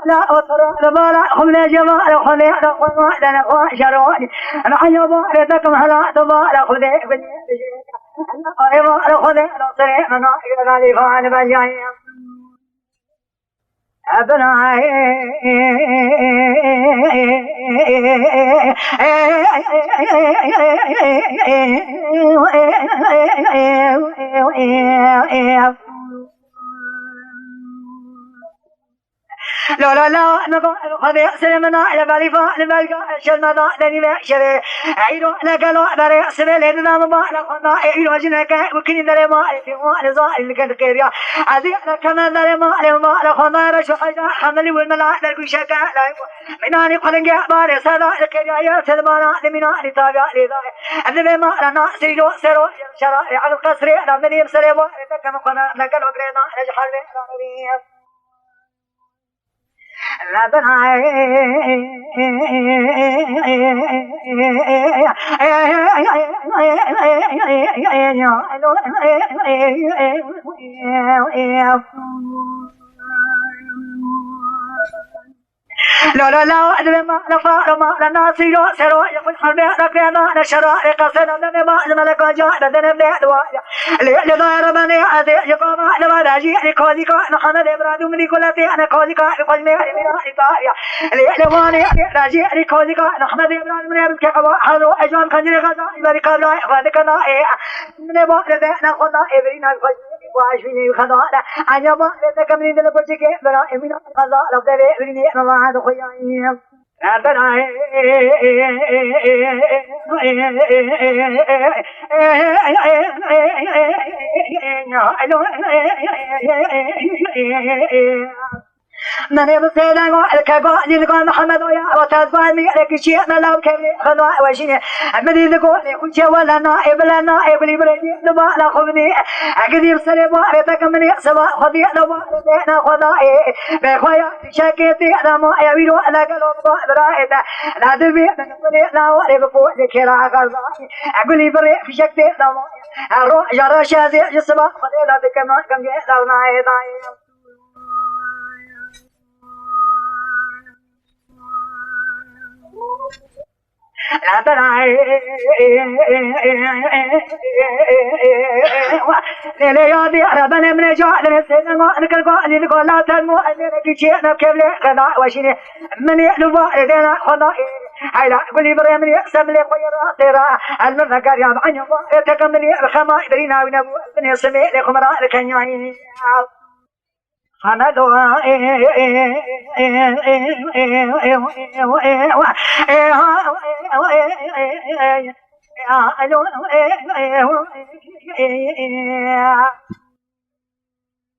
لا أطر بارا خمنا جمال خمنا خمنا خشروني أنا حيوان تكم هلا تبارا خذ بني أنا خذ نصري من غالي فان بجاي أبناء لا نبغى خذ سلمنا على بالفا نبغى شلنا دني بشر عيدو نقلوا بري سبلنا مبارك خنا عيدو جنك وكني دري ما في ما نزال اللي كيريا عزيز كمان دري ما خنا رش حمل والملاك كل شيء لا مناني قلنجا بار سدا كيريا يا سلمنا لمنا لتاجا لذا أذن ما لنا سيرو سرو شرا على القصر نبني بسروا كم خنا نقلوا غرينا نجحل نبني لا بناي لا ما نفار ما ناسيو سرو يقول حرب ركنا نشرا قصنا ما ملك جاء بدنا بدوا لدار بني عاد يقوم على راجي لكودي نحن ابراد من كل انا كودي كل ما ايطاليا لواني راجي لكودي نحن ابراد من كقوا حلو اجوان خنجر غزا يبارك الله وذكرنا من بعد ذا نخذ ابرينا واشفيني خذا انا ما كمن دلبرجك بلا امين خذا لو ده ابريني ما هذا خويا أبناء من يبصينا الكبار يقول محمد ويا وتزبان لك شيء ملام كبير خذوا وشيء من يقول كل شيء ولا نائب اللي بريني نبى ناخذني أقدر سلم وعرفتك من سوا خذي نبى ناخذ بخويا شكيتي أنا ما يبيرو أنا قلب برايد لا تبي من بري لا وارب فوق ذكرى غزا أقول لي بري في شكتي نما أروح جرا شازي جسمه خذي لا بكما كم جاء نايد لا تناي ليلي يا دي ربنا من جعل نسينا نقول لا تنمو أنك شيء نكمل خدا وشيني من يلوا إذا خدا هايلا قولي بري من يقسم لي خيرا ترى المذكر يا بعين ما تكمل الخما درينا ونبو من يسمي لكم رأي كنياي أنا دعاء يا